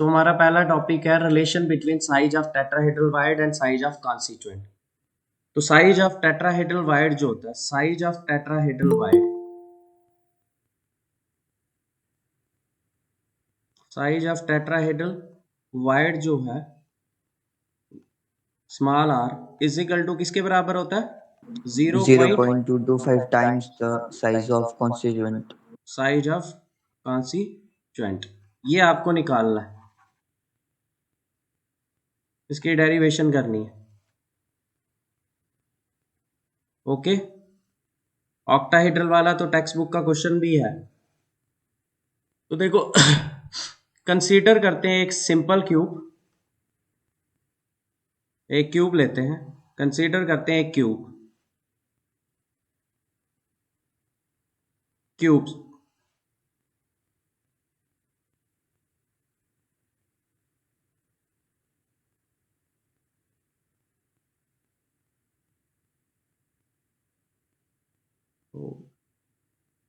तो हमारा पहला टॉपिक है relation between size of tetrahedral void and size of constituent. तो साइज ऑफ टेट्राहेड्रल वायर्ड जो होता है, size of tetrahedral void, size of tetrahedral void जो है small r is equal to किसके बराबर होता है? 0.225 times the size of constituent. Size of constituent, ये आपको निकालना है, इसकी डेरिवेशन करनी है। ओके, ऑक्टाहेड्रल वाला तो टेक्स्ट बुक का क्वेश्चन भी है। तो देखो कंसीडर करते हैं एक सिंपल क्यूब, एक क्यूब लेते हैं, कंसीडर करते हैं एक क्यूब्स।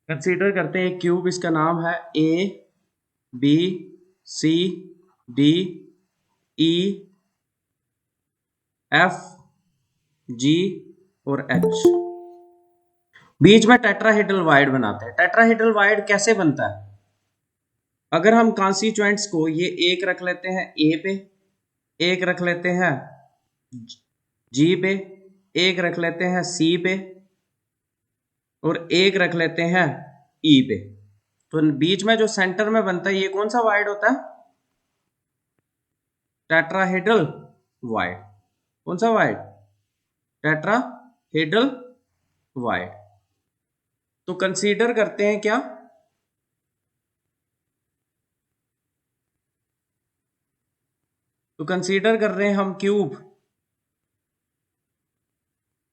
कंसीडर करते हैं एक क्यूब, इसका नाम है A B C D E F G और एच। बीच में टेट्राहेड्रल वायर्ड बनाते हैं। टेट्राहेड्रल वायर्ड कैसे बनता है? अगर हम कॉन्स्टिट्यूएंट्स को ये एक रख लेते हैं ए पे, एक रख लेते हैं जी पे, एक रख लेते हैं सी पे और एक रख लेते हैं ई पे, तो बीच में जो सेंटर में बनता है ये कौन सा वायर्ड होता है? Tetrahedral wired. कौन सा वायर्ड? Tetrahedral wired. तो कंसीडर करते हैं क्या? तो कंसीडर कर रहे हैं हम क्यूब,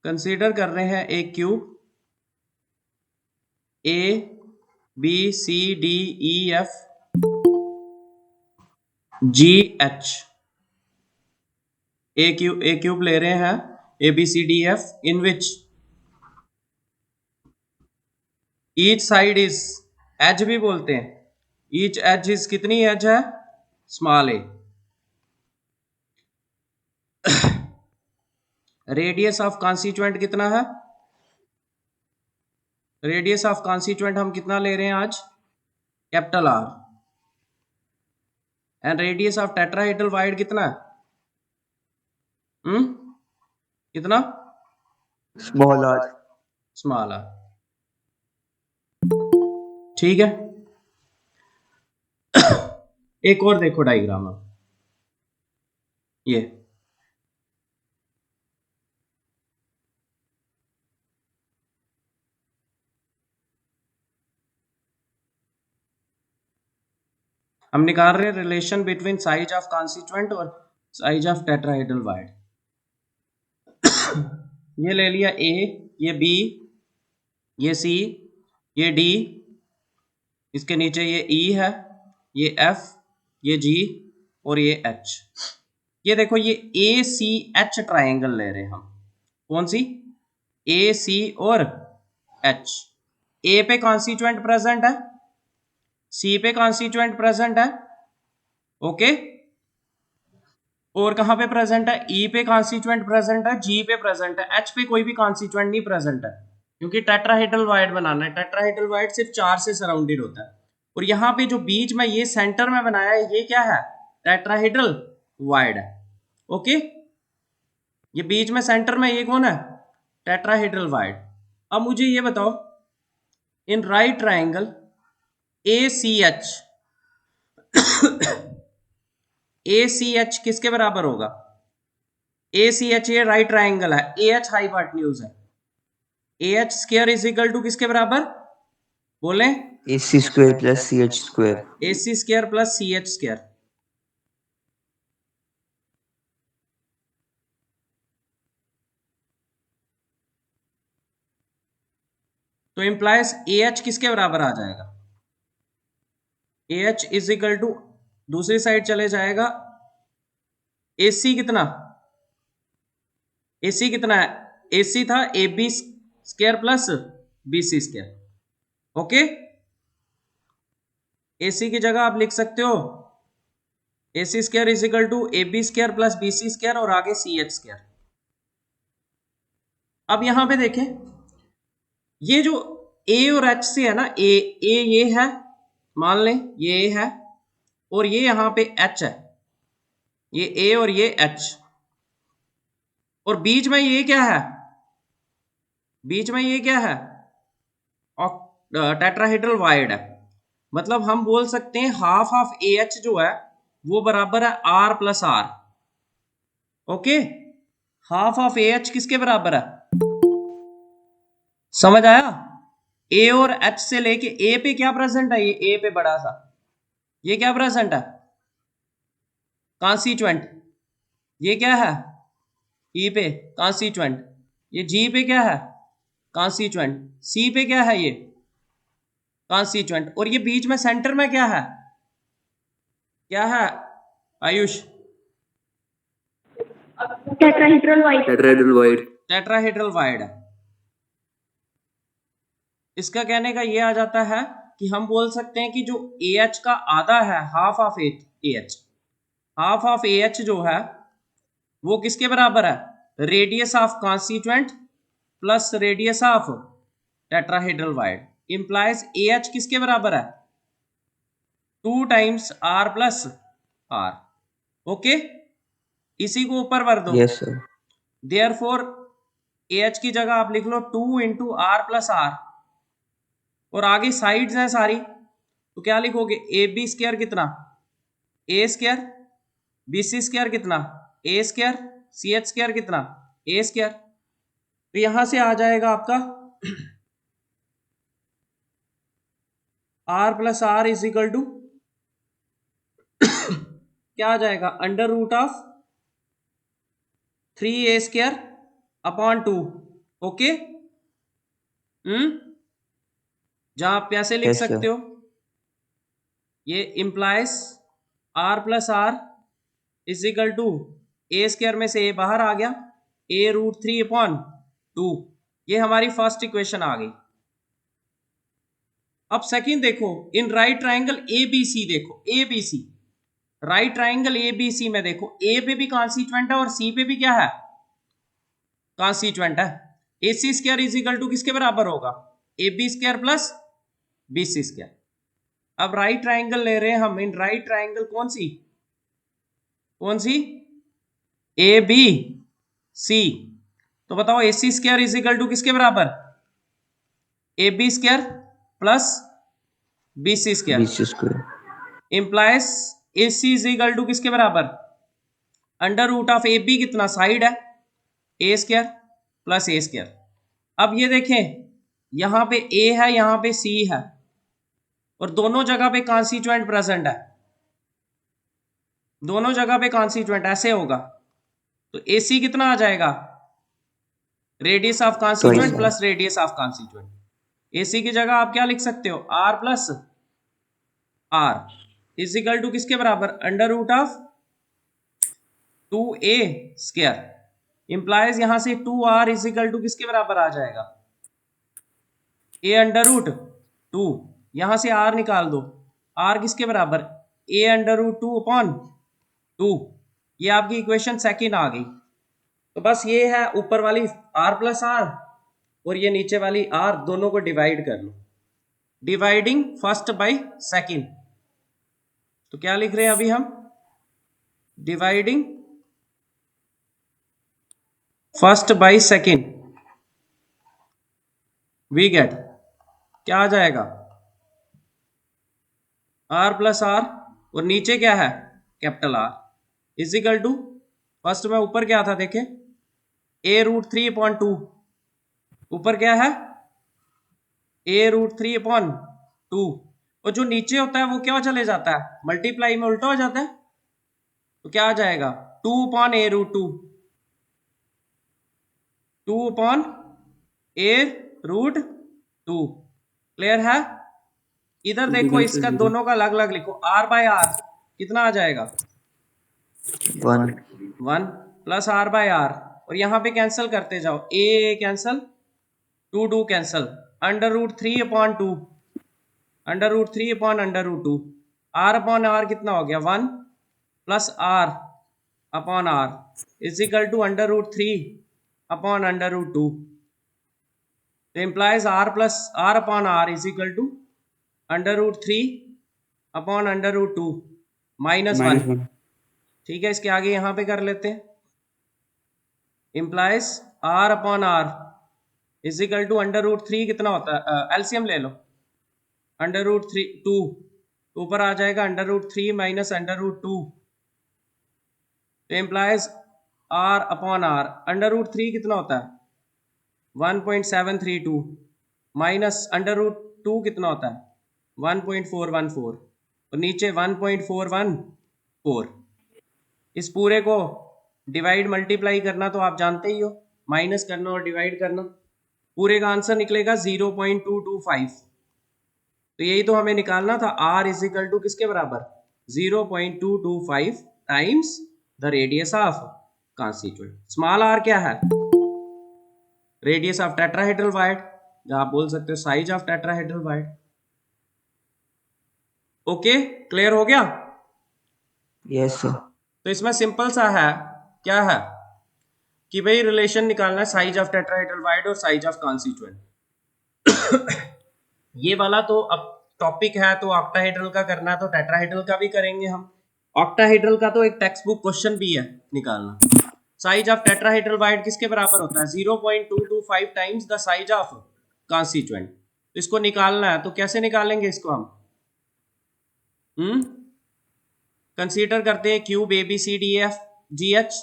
कंसीडर कर रहे हैं एक cube A B C D E F G H. A cube ले रहे हैं A B C D F, in which each side is, edge भी बोलते हैं, ईच एज इज, कितनी एज है? Small a. Radius of constituent कितना है? रेडियस ऑफ कॉन्स्टिट्यूएंट हम कितना ले रहे हैं आज? Capital R. And radius of tetrahedral void कितना है? कितना? Small r. Small r. ठीक है। एक और देखो डायग्राम, ये हम निकाल रहे हैं relation between size of constituent और साइज ऑफ टेट्राहेड्रल वायर्ड। ये ले लिया ए, ये बी, ये सी, ये डी, इसके नीचे ये ई है, ये एफ, ये जी और ये एच। ये देखो ये ए सी एच ट्राइंगल ले रहे हैं हम। कौन सी? ए सी और एच। ए पे कॉन्स्टिट्यूएंट प्रेजेंट है, सी पे कॉन्स्टिट्यूएंट प्रेजेंट है, ओके, और कहां पे प्रेजेंट है? ई पे कॉन्स्टिट्यूएंट प्रेजेंट है, जी पे प्रेजेंट है, एच पे कोई भी कॉन्स्टिट्यूएंट नहीं प्रेजेंट है, क्योंकि टेट्राहेड्रल वायर्ड बनाना है। टेट्राहेड्रल वायर्ड सिर्फ 4 से सराउंडेड होता है। और यहाँ पे जो बीच में ये सेंटर में बनाया है, ये क्या है? टेट्राहेड्रल वायर्ड है। ओके, ये बीच में सेंटर में ये कौन है? Tetrahedral wired. अब मुझे ये बताओ, in right triangle A C H, A C H किसके बराबर होगा? ए सी एच, ये राइट ट्राइंगल है, ए एच हाइपोटेन्यूज है, A H square is equal to किसके बराबर? बोले, AC square plus CH square. A C square plus C H square. तो इंप्लाइज ए एच किसके बराबर आ जाएगा? A H is equal to, दूसरी साइड चले जाएगा, ए सी कितना? ए सी कितना है? ए सी था A B square plus B C square. Okay, A C की जगह आप लिख सकते हो AC square is equal to AB square plus BC square और आगे CH स्क्वायर। अब यहां पे देखें, ये जो A और H से है ना, A ये है, मान लें ये A है, और ये यहां पे H है, ये A और ये H, और बीच में ये क्या है, बीच में ये क्या है, टेट्राहेड्रल वाइड है। मतलब हम बोल सकते हैं हाफ ऑफ AH जो है वो बराबर है R plus R। Okay, half of AH किसके बराबर है, समझ आया? A और H से लेके A पे क्या प्रेजेंट है, ये A पे बड़ा सा, ये क्या प्रेजेंट है, कॉन्स्टिट्यूएंट। ये क्या है, E पे कॉन्स्टिट्यूएंट। ये G पे क्या है, कॉन्स्टिट्यूएंट। C पे क्या है, ये कॉन्स्टिट्यूएंट। और ये बीच में सेंटर में क्या है, क्या है Ayush, tetrahedral void. Tetrahedral void है। इसका कहने का ये आ जाता है कि हम बोल सकते हैं कि जो AH का आधा है, half of AH, half of AH जो है वो किसके बराबर है, radius of constituent plus radius of tetrahedral void. Implies AH किसके बराबर है, 2 times R plus R। Okay, इसी को ऊपर भर दो। Yes, sir. देयरफॉर AH की जगह आप लिख लो 2 इंटू R प्लस R, और आगे साइड्स हैं सारी, तो क्या लिखोगे, AB स्क्वायर कितना, A स्क्वायर, BC स्क्वायर कितना, A स्क्वायर, CH स्क्वायर कितना, A स्क्वायर। तो यहां से आ जाएगा आपका R plus R is equal to क्या आ जाएगा, under root of 3A square upon 2। Okay, जहां आप कैसे लिख Yes, सकते sir. हो, ये implies R plus R is equal to A square में से A बाहर आ गया, A रूट 3 अपॉन 2। ये हमारी फर्स्ट इक्वेशन आ गई। अब सेकंड देखो, इन राइट ट्राइंगल ABC, देखो ABC, राइट ट्राइंगल ABC में देखो, A पे भी कॉन्स्टिट्यूएंट है और C पे भी क्या है, कॉन्स्टिट्यूएंट है। AC square is equal to किसके बराबर होगा, AB square plus BC square. अब राइट ट्राइंगल ले रहे हैं हम, इन राइट ट्राइंगल कौन सी, कौन सी, ABC। तो बताओ AC square is equal to किसके बराबर, AB square plus BC square. BC square. Implies AC is equal to किसके बराबर, अंडर रूट ऑफ AB कितना, साइड है, A square plus A square. अब ये देखें, यहां पे A है, यहां पे C है, और दोनों जगह पे कॉन्स्टिट्यूएंट प्रेजेंट है, दोनों जगह पे कॉन्स्टिट्यूएंट ऐसे होगा। तो AC कितना आ जाएगा, radius of constituent Twice. Plus radius of constituent. AC की जगह आप क्या लिख सकते हो, R plus R is equal to किसके बराबर, under root of 2A square. Implies यहां से 2R इज इक्वल टू किसके बराबर आ जाएगा, A अंडर रूट 2। यहां से R निकाल दो, R किसके बराबर, A अंडर रूट 2 अपॉन 2। ये आपकी इक्वेशन सेकंड आ गई। तो बस ये है ऊपर वाली R प्लस R और ये नीचे वाली R, दोनों को डिवाइड कर लो, डिवाइडिंग फर्स्ट बाय सेकंड। तो क्या लिख रहे हैं अभी हम, dividing first by second, we get क्या आ जाएगा, R प्लस R, और नीचे क्या है, capital R is equal to, first में ऊपर क्या था देखें, A रूट 3 अपॉन 2, ऊपर क्या है, A रूट 3 अपॉन 2, और जो नीचे होता है वो क्या चले जाता है, मल्टीप्लाई में उल्टा हो जाता है। तो क्या आ जाएगा, 2 upon A root 2, 2 upon A root 2। Clear है? इधर देखो, इसका दोनों का अलग अलग लिखो, R बाय R कितना आ जाएगा, 1. 1 प्लस R बाय R, और यहां पे कैंसिल करते जाओ, A cancel, 2 cancel, under root 3 upon 2, under root 3 upon under root 2, R upon R कितना हो गया, 1 plus R upon R is equal to √3 upon √2। तो implies R plus R upon R is equal to √3 upon √2 -1। -1। ठीक है, इसके आगे यहां पे कर लेते हैं। Implies R upon R is equal to √3 कितना होता है, एलसीएम ले लो, √3 2 ऊपर आ जाएगा √3 माइनस √2। तो इम्प्लाइज आर अपॉन आर √3 कितना होता है 1.732 माइनस √2 कितना होता है 1.414 और नीचे 1.414। इस पूरे को डिवाइड मल्टीप्लाई करना तो आप जानते ही हो, माइनस करना और डिवाइड करना, पूरे का आंसर निकलेगा 0.225। तो यही तो हमें निकालना था, r इज इक्वल टू किसके बराबर 0.225 times the radius of constituent. Small r क्या है, रेडियस ऑफ टेट्राहेड्रल वायर्ड, जहां आप बोल सकते हो size of tetrahedral wired. Okay, clear हो गया। Yes sir. तो इसमें सिंपल सा है, क्या है कि भाई रिलेशन निकालना है साइज ऑफ टेट्राहेड्रल वायर्ड और साइज ऑफ कॉन्स्टिट्यूएंट। ये वाला तो अब टॉपिक है, तो ऑक्टाहेड्रल का करना है तो टेट्राहेड्रल का भी करेंगे हम। ऑक्टाहेड्रल का तो एक टेक्स्ट बुक क्वेश्चन भी है निकालना। साइज ऑफ टेट्राहेड्रल वायर्ड किसके बराबर होता है 0.225 times the size of constituent. तो इसको निकालना है, तो कैसे निकालेंगे इसको हम, कंसीडर करते हैं क्यूब ABCDEFGH।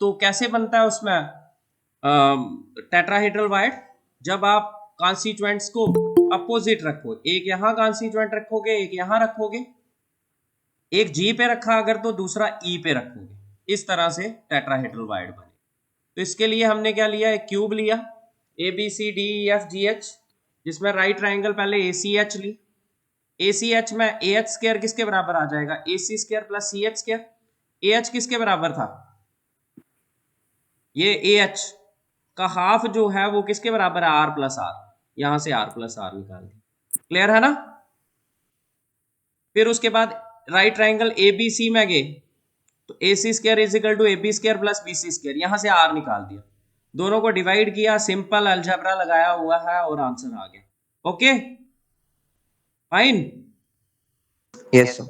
तो कैसे बनता है उसमें टेट्राहेड्रल वायर्ड, जब आप कॉन्स्टिट्यूएंट्स को अपोजिट रखो, एक यहां कॉन्स्टिट्यूएंट रखोगे एक यहां रखोगे, एक G पे रखा अगर तो दूसरा E पे रखोगे, इस तरह से टेट्राहेड्रल वायर्ड बने। तो इसके लिए हमने क्या लिया, एक क्यूब लिया ABCDEFGH, जिसमें राइट ट्राइंगल पहले ACH ली, ACH में AH स्क्वायर किसके बराबर आ जाएगा AC square plus CH square. AH किसके बराबर था, ये AH का हाफ जो है वो किसके बराबर है R प्लस R, यहां से R प्लस R निकाल दिया। क्लियर है ना। फिर उसके बाद राइट ट्राइंगल ABC में गए तो AC square is equal to AB square plus BC square, यहां से R निकाल दिया, दोनों को डिवाइड किया, सिंपल अलजेब्रा लगाया हुआ है और आंसर आ गया। Okay fine. Yes sir.